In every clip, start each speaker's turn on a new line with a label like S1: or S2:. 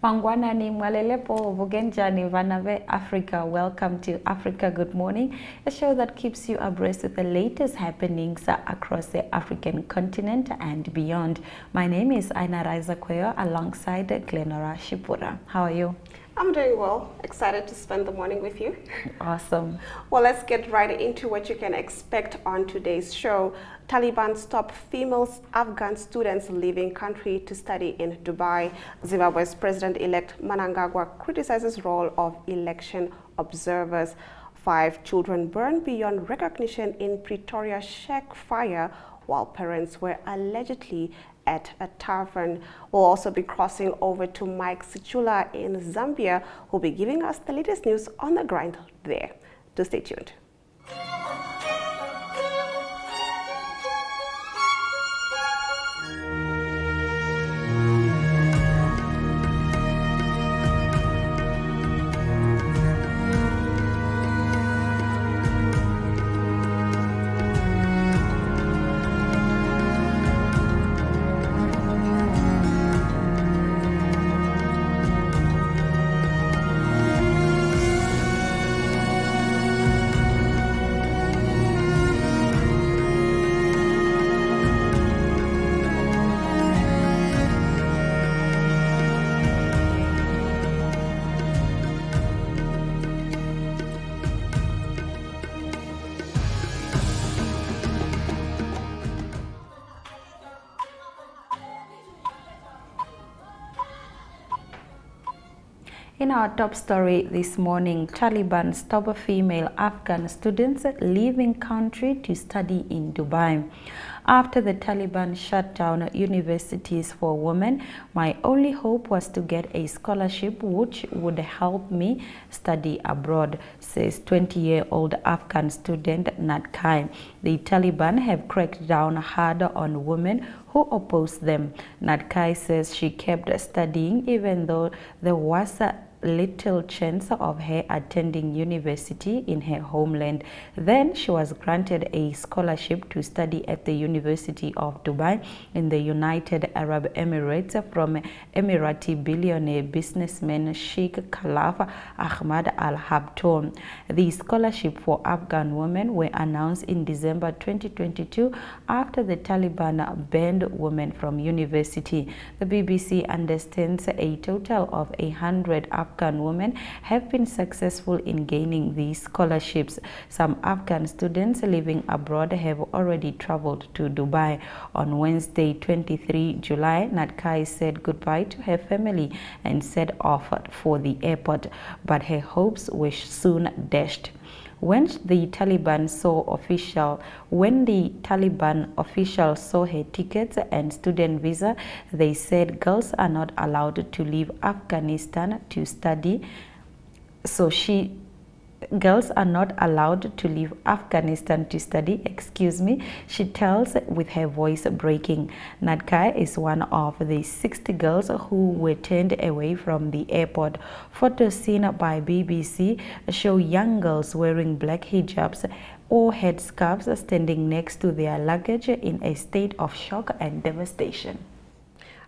S1: Mangwanani Mwalelepo Vugenjani Vanave Africa. Welcome to Africa Good Morning, a show that keeps you abreast with the latest happenings across the African continent and beyond. My name is Aina Raiza Kweyo alongside Glenora Shipura. How are you?
S2: I'm doing well. Excited to spend the morning with you.
S1: Awesome.
S2: Well, let's get right into what you can expect on today's show. Taliban stop female Afghan students leaving country to study in Dubai. Zimbabwe's president-elect Mnangagwa criticizes role of election observers. 5 children burned beyond recognition in Pretoria shack fire while parents were allegedly at a tavern. We'll also be crossing over to Mike Sichula in Zambia, who'll be giving us the latest news on the grind there. Do stay tuned.
S1: In our top story this morning, Taliban stop female Afghan students leaving country to study in Dubai. After the Taliban shut down universities for women, my only hope was to get a scholarship which would help me study abroad, says 20-year-old Afghan student Natkai. The Taliban have cracked down hard on women who oppose them. Natkai says she kept studying even though there was little chance of her attending university in her homeland. Then she was granted a scholarship to study at the University of Dubai in the United Arab Emirates from Emirati billionaire businessman Sheikh Khalaf Ahmad Al Habtoun. The scholarship for Afghan women were announced in December 2022 after the Taliban banned women from university. The BBC understands a total of 100 Afghan women have been successful in gaining these scholarships. Some Afghan students living abroad have already traveled to Dubai. On Wednesday, 23 July, Natkai said goodbye to her family and set off for the airport, but her hopes were soon dashed. When the Taliban officials saw her tickets and student visa, they said girls are not allowed to leave Afghanistan to study. Girls are not allowed to leave Afghanistan to study, she tells with her voice breaking. Natkai is one of the 60 girls who were turned away from the airport. Photos seen by BBC show young girls wearing black hijabs or headscarves standing next to their luggage in a state of shock and devastation.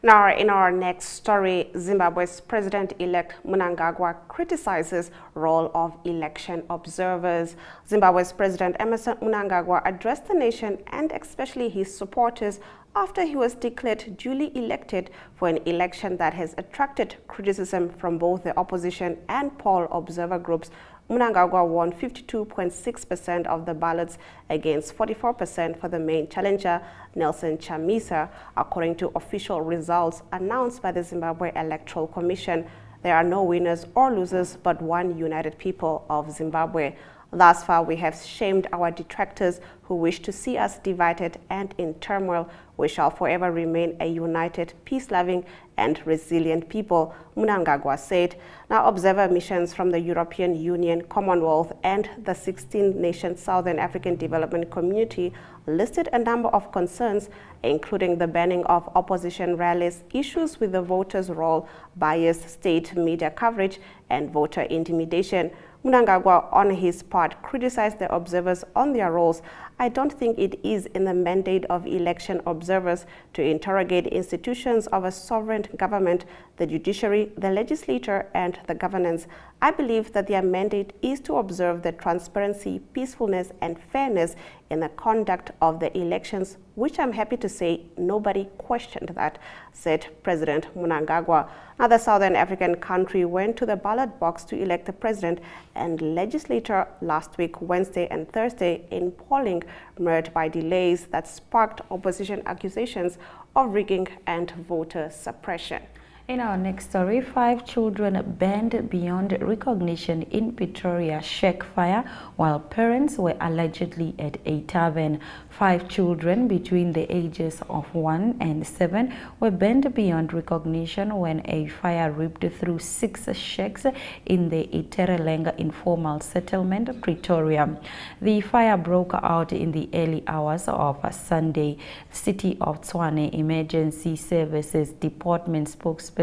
S2: Now, in our next story, Zimbabwe's president-elect Mnangagwa criticizes role of election observers. Zimbabwe's President Emmerson Mnangagwa addressed the nation and especially his supporters after he was declared duly elected for an election that has attracted criticism from both the opposition and poll observer groups. Mnangagwa won 52.6% of the ballots against 44% for the main challenger, Nelson Chamisa, according to official results announced by the Zimbabwe Electoral Commission. There are no winners or losers, but one united people of Zimbabwe. Thus far, we have shamed our detractors who wish to see us divided and in turmoil. We shall forever remain a united, peace-loving and resilient people, Mnangagwa said. Now, observer missions from the European Union, Commonwealth and the 16-nation Southern African Development Community listed a number of concerns, including the banning of opposition rallies, issues with the voters' roll, biased state media coverage and voter intimidation. Mnangagwa, on his part, criticized the observers on their roles, I don't think it is in the mandate of election observers to interrogate institutions of a sovereign government, the judiciary, the legislature, and the governance. I believe that their mandate is to observe the transparency, peacefulness, and fairness in the conduct of the elections, which I'm happy to say nobody questioned that, said President Mnangagwa. Now, the Southern African country went to the ballot box to elect the president and legislature last week, Wednesday and Thursday, in polling marred by delays that sparked opposition accusations of rigging and voter suppression.
S1: In our next story, 5 children banned beyond recognition in Pretoria shack fire while parents were allegedly at a tavern. 5 children between the ages of 1 and 7 were banned beyond recognition when a fire ripped through 6 shacks in the Iterelenga informal settlement, Pretoria. The fire broke out in the early hours of Sunday. City of Tshwane Emergency Services Department spokesperson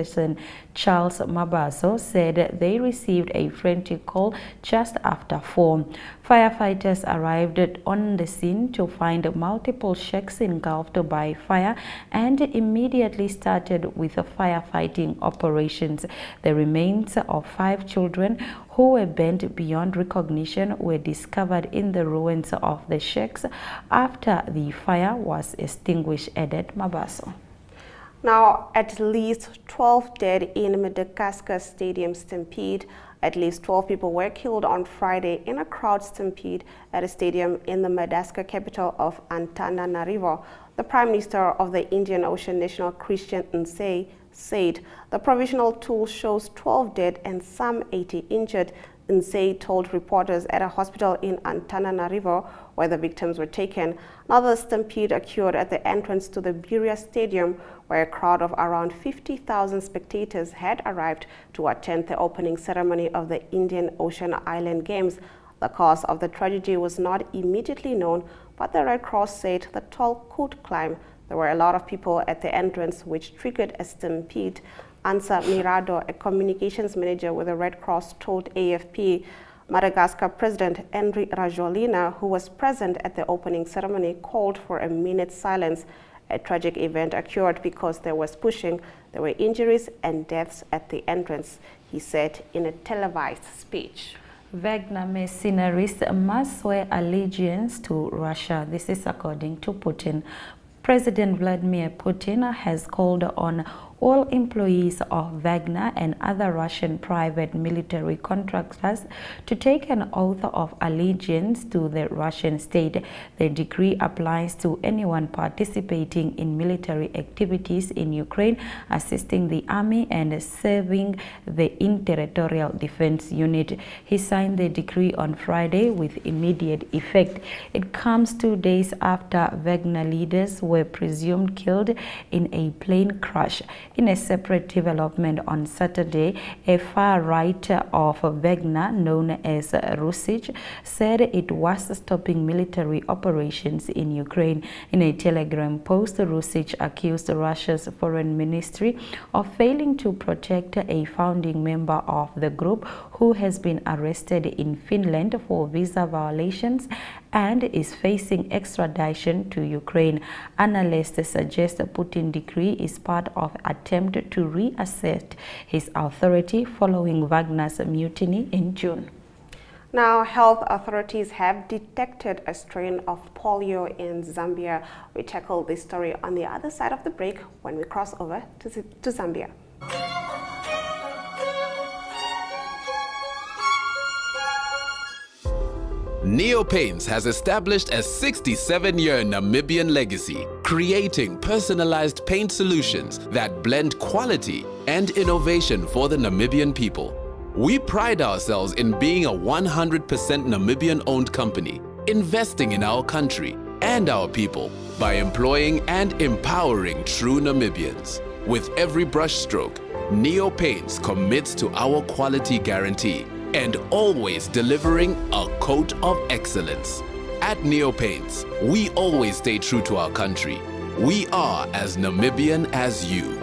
S1: Charles Mabaso said they received a frantic call just after 4. Firefighters arrived on the scene to find multiple shacks engulfed by fire and immediately started with firefighting operations. The remains of 5 children who were burned beyond recognition were discovered in the ruins of the shacks after the fire was extinguished, added Mabaso.
S2: Now, at least 12 dead in Madagascar Stadium stampede. At least 12 people were killed on Friday in a crowd stampede at a stadium in the Madagascar capital of Antananarivo. The Prime Minister of the Indian Ocean National, Christian Nsei, said the provisional tool shows 12 dead and some 80 injured. Nsei told reporters at a hospital in Antananarivo where the victims were taken. Now, the stampede occurred at the entrance to the Buria Stadium, where a crowd of around 50,000 spectators had arrived to attend the opening ceremony of the Indian Ocean Island Games. The cause of the tragedy was not immediately known, but the Red Cross said the toll could climb. There were a lot of people at the entrance, which triggered a stampede. Ansa Mirado, a communications manager with the Red Cross, told AFP. Madagascar President Henry Rajoelina, who was present at the opening ceremony, called for a minute's silence. A tragic event occurred because there was pushing. There were injuries and deaths at the entrance, he said in a televised speech.
S1: Wagner mercenaries must swear allegiance to Russia. This is according to Putin. President Vladimir Putin has called on all employees of Wagner and other Russian private military contractors to take an oath of allegiance to the Russian state. The decree applies to anyone participating in military activities in Ukraine, assisting the army and serving the Territorial Defense Unit. He signed the decree on Friday with immediate effect. It comes 2 days after Wagner leaders were presumed killed in a plane crash. In a separate development on Saturday, a far-right of Wagner, known as Rusic, said it was stopping military operations in Ukraine. In a Telegram post, Rusic accused Russia's foreign ministry of failing to protect a founding member of the group who has been arrested in Finland for visa violations and is facing extradition to Ukraine. Analysts suggest the Putin decree is part of an attempt to reassert his authority following Wagner's mutiny in June.
S2: Now, health authorities have detected a strain of polio in Zambia. We tackle this story on the other side of the break when we cross over to Zambia.
S3: Neopaints has established a 67-year Namibian legacy, creating personalized paint solutions that blend quality and innovation for the Namibian people. We pride ourselves in being a 100% Namibian-owned company, investing in our country and our people by employing and empowering true Namibians. With every brushstroke, Neopaints commits to our quality guarantee and always delivering a coat of excellence. At Neopaints, we always stay true to our country. We are as Namibian as you.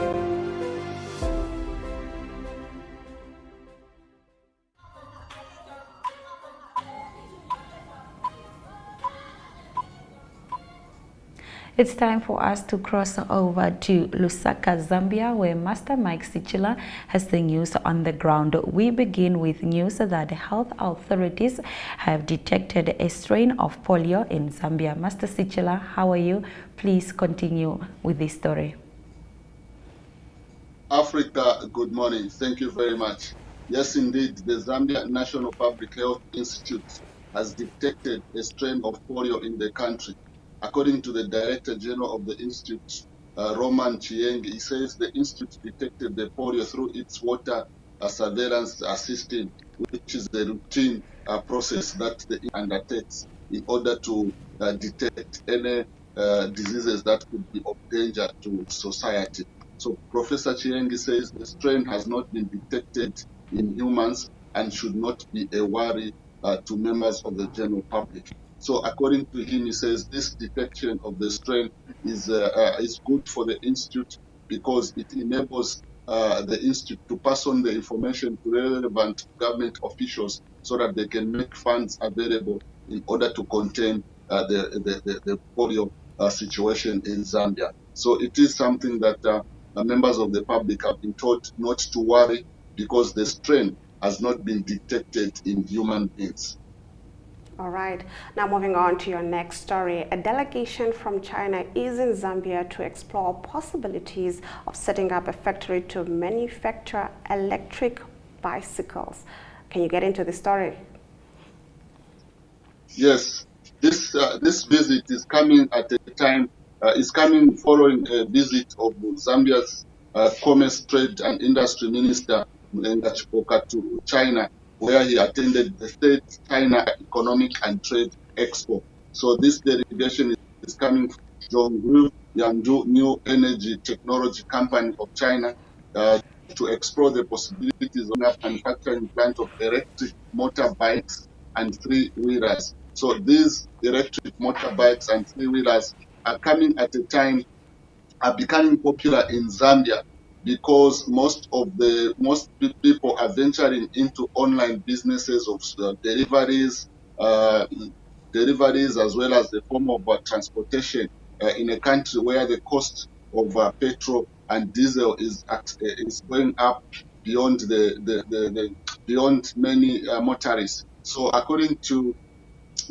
S1: It's time for us to cross over to Lusaka, Zambia, where Master Mike Sichila has the news on the ground. We begin with news that the health authorities have detected a strain of polio in Zambia. Master Sichila, how are you? Please continue with this story.
S4: Africa, good morning. Thank you very much. Yes, indeed, the Zambia National Public Health Institute has detected a strain of polio in the country. According to the Director General of the Institute, Roman Chieng, he says the institute detected the polio through its water surveillance system, which is the routine process that the undertakes in order to detect any diseases that could be of danger to society. So Professor Chiengi says the strain has not been detected in humans and should not be a worry to members of the general public. So according to him, he says this detection of the strain is good for the institute because it enables the institute to pass on the information to relevant government officials so that they can make funds available in order to contain the polio situation in Zambia. So it is something that members of the public have been told not to worry because the strain has not been detected in human beings.
S2: All right. Now moving on to your next story. A delegation from China is in Zambia to explore possibilities of setting up a factory to manufacture electric bicycles. Can you get into the story?
S4: Yes. This visit is coming at a time, is coming following a visit of Zambia's Commerce, Trade and Industry Minister Mnangagwa to China, where he attended the third China Economic and Trade Expo. So this delegation is coming from Zhonghu Yangzhou New Energy Technology Company of China to explore the possibilities of a manufacturing plant of electric motorbikes and three-wheelers. So these electric motorbikes and three-wheelers are coming at a time, are becoming popular in Zambia because most people are venturing into online businesses of deliveries as well as the form of transportation in a country where the cost of petrol and diesel is going up beyond beyond many motorists. So according to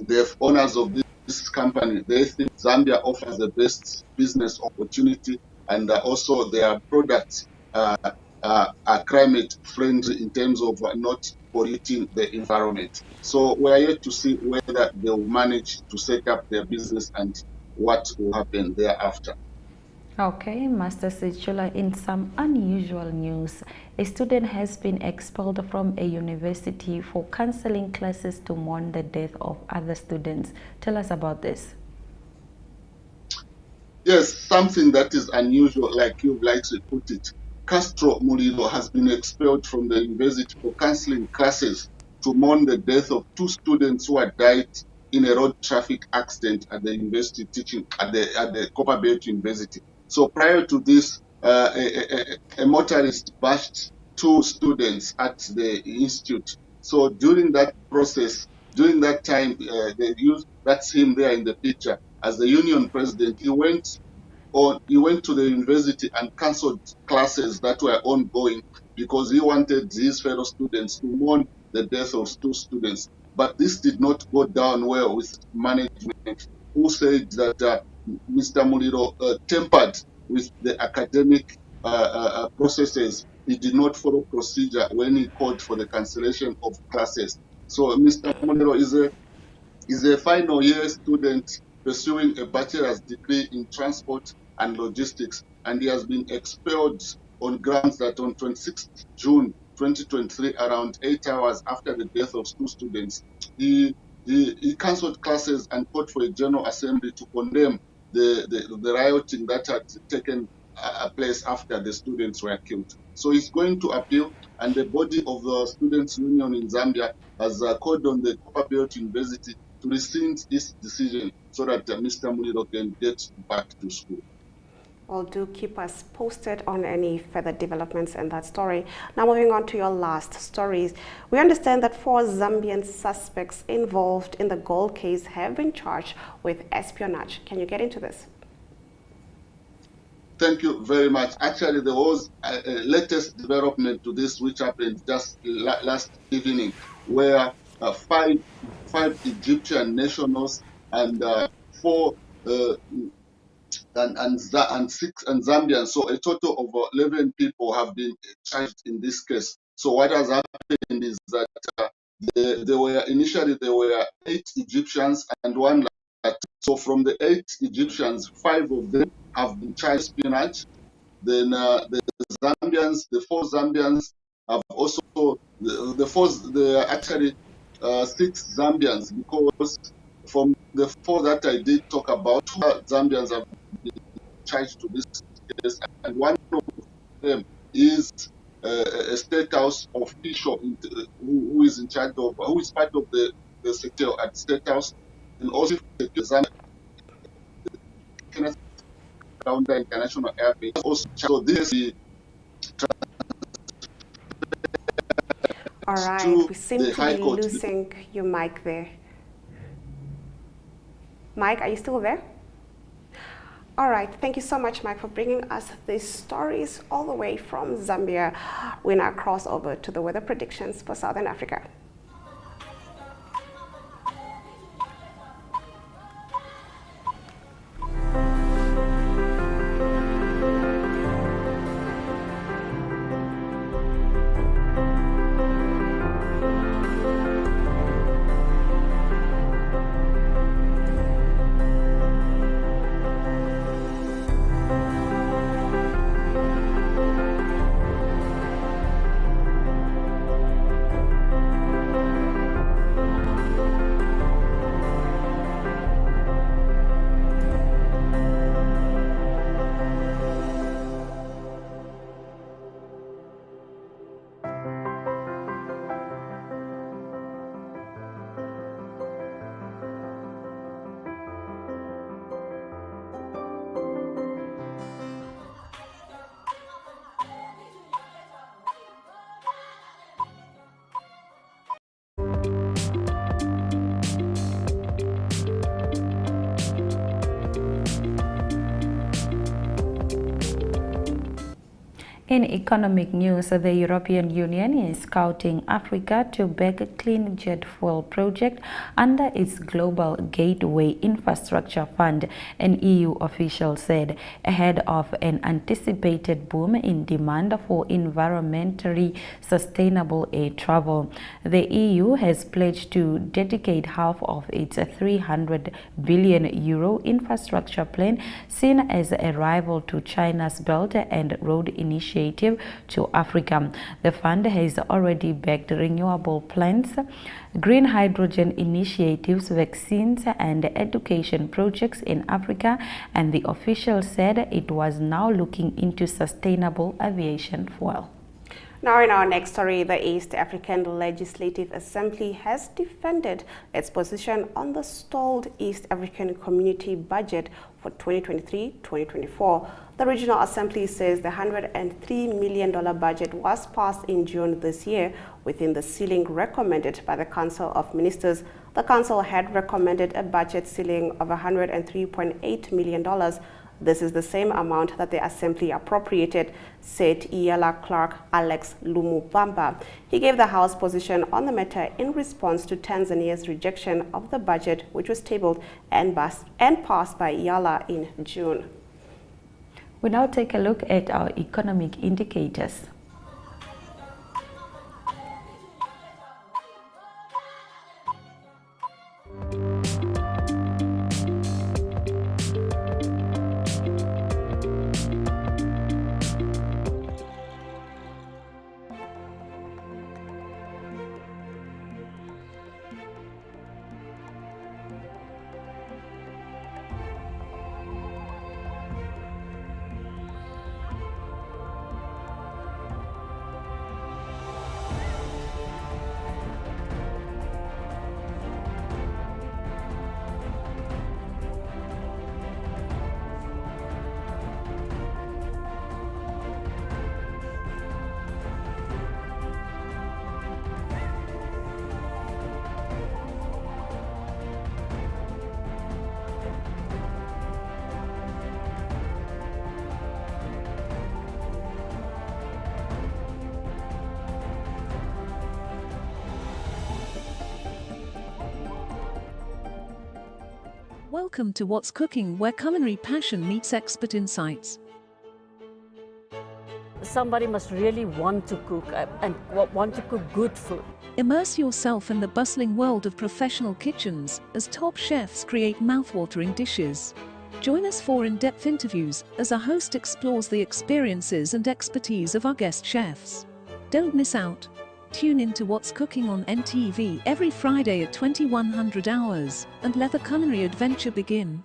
S4: the owners of this company, they think Zambia offers the best business opportunity, and also their products are climate friendly in terms of not polluting the environment. So we are yet to see whether they will manage to set up their business and what will happen thereafter.
S1: Okay, Master Sichula, in some unusual news, a student has been expelled from a university for cancelling classes to mourn the death of other students. Tell us about this.
S4: Yes, something that is unusual, like you like to put it. Castro Mulilo has been expelled from the university for cancelling classes to mourn the death of two students who had died in a road traffic accident at the university teaching at the Copperbelt University. So prior to this, a motorist bashed two students at the institute. So during that process, during that time, that's him there in the picture. As the union president, he went to the university and cancelled classes that were ongoing because he wanted his fellow students to mourn the death of two students. But this did not go down well with management, who said that Mr. Muliro tempered with the academic processes. He did not follow procedure when he called for the cancellation of classes. So Mr. Muliro is a final year student pursuing a bachelor's degree in transport and logistics, and he has been expelled on grounds that on 26th June 2023, around 8 hours after the death of two students, he cancelled classes and called for a general assembly to condemn the rioting that had taken place after the students were killed. So he's going to appeal, and the body of the Students' Union in Zambia has called on the Copperbelt University to rescind this decision so that Mr. Muliro can get back to school.
S2: Well, do keep us posted on any further developments in that story. Now moving on to your last stories. We understand that 4 Zambian suspects involved in the gold case have been charged with espionage. Can you get into this?
S4: Thank you very much. Actually, there was a latest development to this, which happened just last evening, where five Egyptian nationals and four and six and Zambians. So a total of 11 people have been charged in this case. So what has happened is that initially there were 8 Egyptians and 1 Latin. So from the 8 Egyptians, 5 of them have been charged spionage. Then the 4 Zambians have also actually 6 Zambians, because from the 4 that I did talk about, 2 Zambians have been charged to this case, and one of them is a state house official who is in charge of, who is part of the secretary at state house, and also Zambia around the international airbase. Also, so this is
S2: all right, we seem to be losing your mic there. Mike, are you still there? All right, thank you so much, Mike, for bringing us these stories all the way from Zambia. We now cross over to the weather predictions for Southern Africa.
S1: In economic news, the European Union is scouting Africa to back a clean jet fuel project under its Global Gateway Infrastructure Fund, an EU official said, ahead of an anticipated boom in demand for environmentally sustainable air travel. The EU has pledged to dedicate half of its €300 billion infrastructure plan, seen as a rival to China's Belt and Road Initiative, to Africa. The fund has already backed renewable plants, green hydrogen initiatives, vaccines, and education projects in Africa, and the official said it was now looking into sustainable aviation fuel.
S2: Now in our next story, the East African Legislative Assembly has defended its position on the stalled East African Community Budget for 2023-2024. The Regional Assembly says the $103 million budget was passed in June this year within the ceiling recommended by the Council of Ministers. The Council had recommended a budget ceiling of $103.8 million. This is the same amount that the Assembly appropriated, said EALA clerk Alex Lumubamba. He gave the House position on the matter in response to Tanzania's rejection of the budget, which was tabled and passed by EALA in June.
S1: We now take a look at our economic indicators.
S5: Welcome to What's Cooking, where culinary passion meets expert insights.
S6: Somebody must really want to cook and want to cook good food.
S5: Immerse yourself in the bustling world of professional kitchens as top chefs create mouthwatering dishes. Join us for in-depth interviews as our host explores the experiences and expertise of our guest chefs. Don't miss out. Tune in to What's Cooking on NTV every Friday at 2100 hours and let the culinary adventure begin.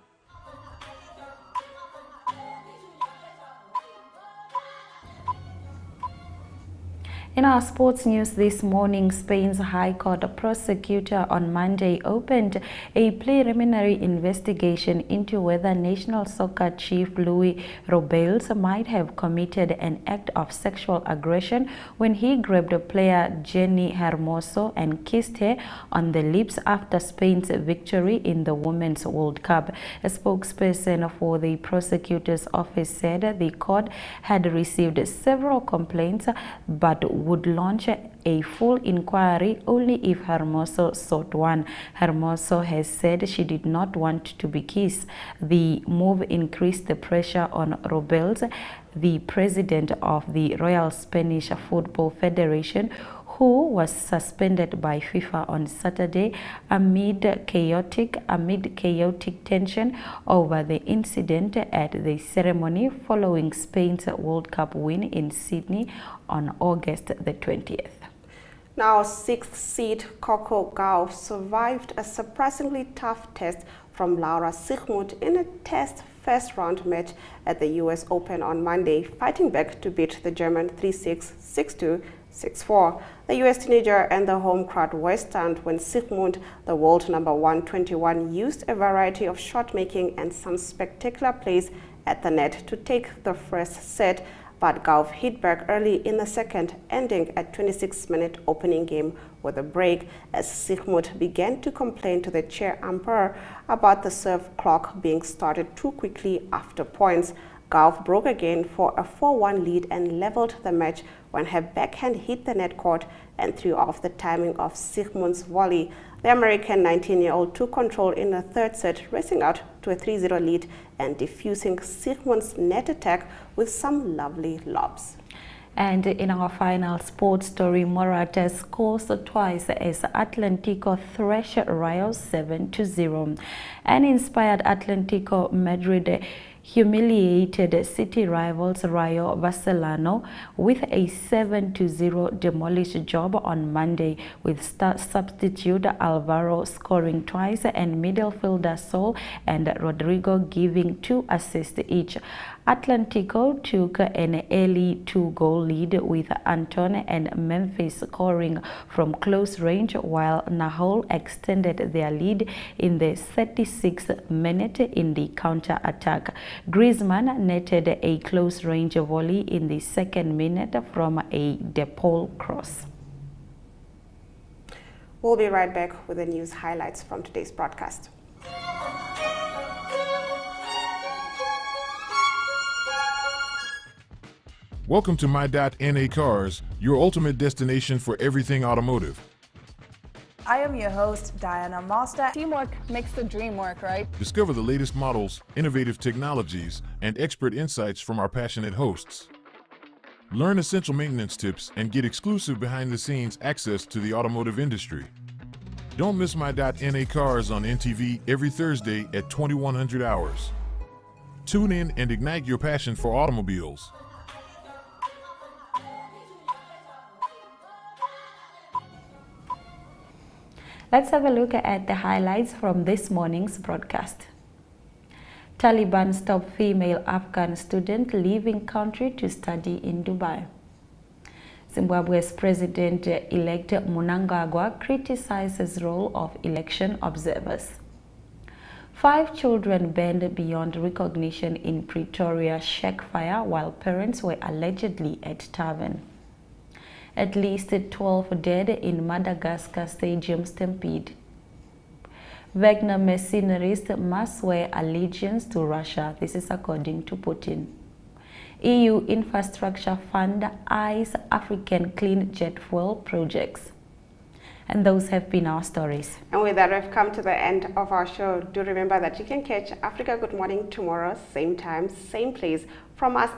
S1: In our sports news this morning, Spain's High Court prosecutor on Monday opened a preliminary investigation into whether national soccer chief Luis Rubiales might have committed an act of sexual aggression when he grabbed player Jenny Hermoso and kissed her on the lips after Spain's victory in the Women's World Cup. A spokesperson for the prosecutor's office said the court had received several complaints but would launch a full inquiry only if Hermoso sought one. Hermoso has said she did not want to be kissed. The move increased the pressure on Rubiales, the president of the Royal Spanish Football Federation, who was suspended by FIFA on Saturday amid chaotic tension over the incident at the ceremony following Spain's World Cup win in Sydney on August the 20th.
S2: Now, 6th seed Coco Gauff survived a surprisingly tough test from Laura Siegemund in a test first-round match at the US Open on Monday, fighting back to beat the German 3-6, 6-2, 6-4. The US teenager and the home crowd were stunned when Siegemund, the world number 121, used a variety of shot-making and some spectacular plays at the net to take the first set, but Gauff hit back early in the second, ending a 26-minute opening game with a break as Siegemund began to complain to the chair umpire about the serve clock being started too quickly after points. Gauff broke again for a 4-1 lead and leveled the match when her backhand hit the net court and threw off the timing of Siegemund's volley. The American 19-year-old took control in the third set, racing out to a 3-0 lead and defusing Siegemund's net attack with some lovely lobs.
S1: And in our final sports story, Morata scores twice as Atlético thrash Rayo 7-0. An inspired Atlético Madrid humiliated city rivals Rayo Vallecano with a 7-0 demolished job on Monday, with substitute Alvaro scoring twice and midfielder Sol and Rodrigo giving 2 assists each. Atlético took an early 2-goal lead with Anton and Memphis scoring from close range, while Nahol extended their lead in the 36th minute in the counter-attack. Griezmann netted a close-range volley in the 2nd minute from a De Paul cross.
S2: We'll be right back with the news highlights from today's broadcast.
S7: Welcome to My.NA Cars, your ultimate destination for everything automotive.
S8: I am your host, Diana Master. Teamwork makes the dream work, right?
S7: Discover the latest models, innovative technologies, and expert insights from our passionate hosts. Learn essential maintenance tips and get exclusive behind-the-scenes access to the automotive industry. Don't miss My.NA Cars on NTV every Thursday at 2100 hours. Tune in and ignite your passion for automobiles.
S1: Let's have a look at the highlights from this morning's broadcast. Taliban stop female Afghan student leaving country to study in Dubai. Zimbabwe's President-elect Mnangagwa criticizes role of election observers. 5 children burned beyond recognition in Pretoria shack fire while parents were allegedly at tavern. At least 12 dead in Madagascar stadium stampede. Wagner mercenaries must swear allegiance to Russia. This is according to Putin. EU Infrastructure Fund eyes African clean jet fuel projects. And those have been our stories.
S2: And with that, we've come to the end of our show. Do remember that you can catch Africa Good Morning tomorrow, same time, same place, from us